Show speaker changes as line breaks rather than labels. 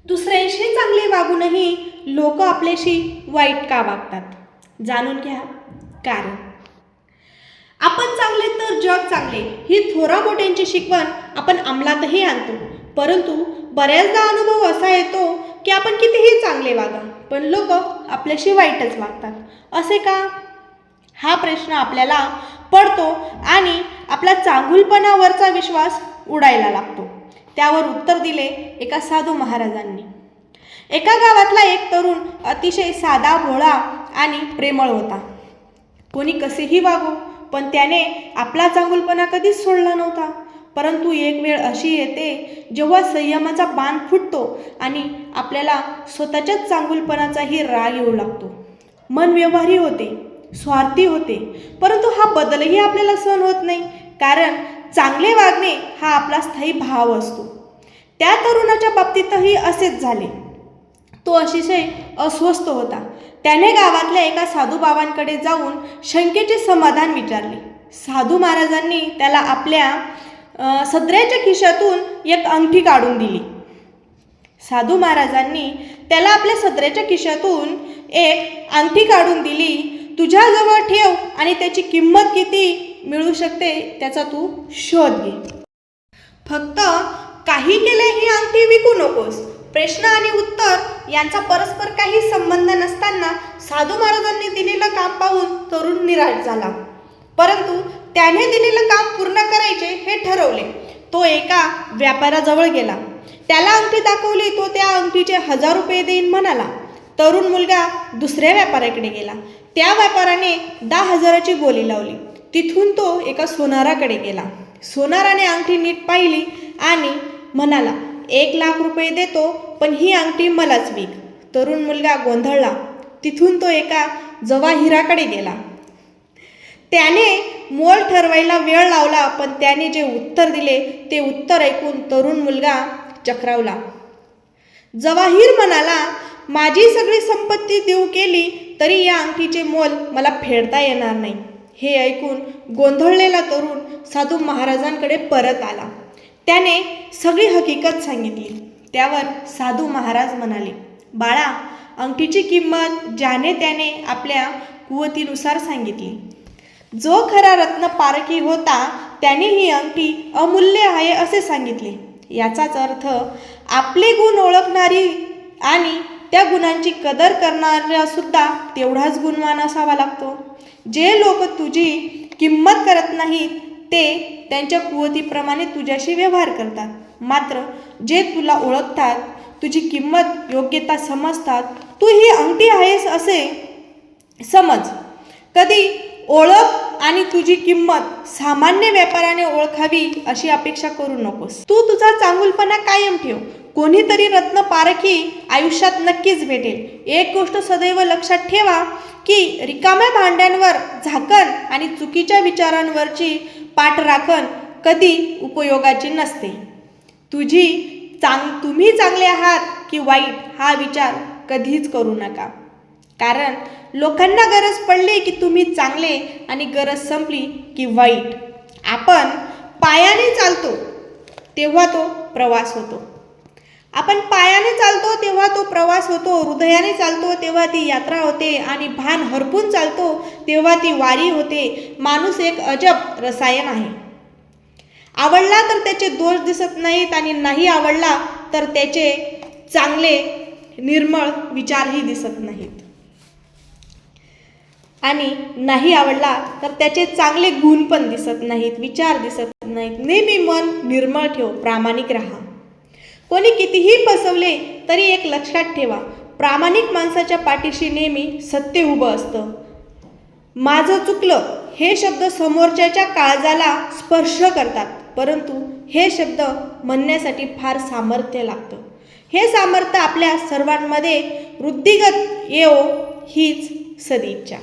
दुसऱ्यांशी चांगले वागूनही लोक आपल्याशी वाईट का वागतात? जाणून घ्या कारण. आपण चांगले तर जग चांगले ही थोरा मोठ्यांची शिकवण आपण अंमलातही आणतो, परंतु बऱ्याचदा अनुभव असा येतो की आपण कितीही चांगले वागा पण लोक आपल्याशी वाईटच वागतात. असे का? हा प्रश्न आपल्याला पडतो आणि आपला चांगुलपणावरचा विश्वास उडायला लागतो. त्यावर उत्तर दिले एका साधू महाराजांनी. एका गावातला एक तरुण अतिशय साधा भोळा आणि प्रेमळ होता. कोणी कसेही वागो पण त्याने आपला चांगुलपणा कधीच सोडला नव्हता. परंतु एक वेळ अशी येते जेव्हा संयमाचा बांध फुटतो आणि आपल्याला स्वतःच्याच चांगुलपणाचाही राग येऊ लागतो. मन व्यवहारी होते, स्वार्थी होते, परंतु हा बदलही आपल्याला सहन होत नाही, कारण चांगले वागणे हा आपला स्थायी भाव असतो. त्या तरुणाच्या बाबतीतही असेच झाले. तो अतिशय अस्वस्थ होता. त्याने गावातल्या एका साधू बाबांकडे जाऊन शंकेचे समाधान विचारले. साधू महाराजांनी त्याला आपल्या सदऱ्याच्या खिशातून एक अंगठी काढून दिली. साधू महाराजांनी त्याला आपल्या सदऱ्याच्या खिशातून एक अंगठी काढून दिली. तुझ्याजवळ ठेव आणि त्याची किंमत किती मिळू शकते त्याचा तू शोध घे. फक्त काही केले ही अंगठी विकू नकोस. प्रश्न आणि उत्तर यांचा परस्पर काही संबंध नसताना साधू महाराजांनी दिलेलं काम पाहून तरुण निराश झाला. परंतु त्याने दिलेलं काम पूर्ण करायचे हे ठरवले. तो एका व्यापाऱ्याजवळ गेला. त्याला अंगठी दाखवली. तो त्या अंगठीचे 1000 रुपये देईन म्हणाला. तरुण मुलगा दुसऱ्या व्यापाऱ्याकडे गेला. त्या व्यापाऱ्याने 10,000ची बोली लावली. तिथून तो एका सोनाराकडे गेला. सोनाराने अंगठी नीट पाहिली आणि म्हणाला, 1,00,000 रुपये देतो पण ही अंगठी मलाच विक. तरुण मुलगा गोंधळला. तिथून तो एका जवाहिराकडे गेला. त्याने मोल ठरवायला वेळ लावला, पण त्याने जे उत्तर दिले ते उत्तर ऐकून तरुण मुलगा चक्रावला. जवाहीर म्हणाला, माझी सगळी संपत्ती देऊ केली तरी या अंगठीचे मोल मला फेडता येणार नाही. हे ऐकून गोंधळलेला तरुण साधू महाराजांकडे परत आला. त्याने सगळी हकीकत सांगितली. त्यावर साधू महाराज म्हणाले, बाळा, अंगठीची किंमत ज्याने त्याने आपल्या कुवतीनुसार सांगितली. जो खरा रत्न पारखी होता त्याने ही अंगठी अमूल्य आहे असे सांगितले. याचाच अर्थ आपले गुण ओळखणारी आणि त्या गुणांची कदर करणारा सुद्धा तेवढाच गुणवान असावा लागतो. जे लोक तुझी किंमत करत नाहीत ते त्यांच्या कुवतीप्रमाणे तुझ्याशी व्यवहार करतात. मात्र जे तुला ओळखतात, तुझी किंमत योग्यता समजतात, तू ही अंगठी आहेस असे समज. कधी ओळख आणि तुझी किंमत सामान्य व्यापाराने ओळखावी अशी अपेक्षा करू नकोस. तू तुझा चांगुलपणा कायम ठेव. कोणीतरी रत्न पारखी आयुष्यात नक्कीच भेटेल. एक गोष्ट सदैव लक्षात ठेवा की रिकाम्या भांड्यांवर झाकण आणि चुकीच्या विचारांवरची पाठराखण कधी उपयोगाची नसते. तुम्ही चांगले आहात की वाईट हा विचार कधीच करू नका, कारण लोकांना गरज पडली की तुम्ही चांगले आणि गरज संपली की वाईट. आपण पायाने चालतो तेव्हा तो प्रवास होतो. आपण पायाने चालतो तेव्हा तो प्रवास होतो. हृदयाने चालतो तेव्हा ती यात्रा होते आणि भान हरपून चालतो तेव्हा ती वारी होते. माणूस एक अजब रसायन आहे. आवडला तर त्याचे दोष दिसत नाहीत आणि नाही आवडला तर त्याचे चांगले निर्मळ विचारही दिसत नाहीत. आणि नाही आवडला तर त्याचे चांगले गुण पण दिसत नाहीत, विचार दिसत नाहीत. नेहमी मन निर्मळ ठेव, प्रामाणिक राहा. कोणी कितीही फसवले तरी एक लक्षात ठेवा, प्रामाणिक माणसाच्या पाठीशी नेहमी सत्य उभं असतं. माझं चुकलं हे शब्द समोरच्याच्या काळजाला स्पर्श करतात, परंतु हे शब्द म्हणण्यासाठी फार सामर्थ्य लागतं. हे सामर्थ्य आपल्या सर्वांमध्ये वृद्धिगत येवो हीच सदिच्छा.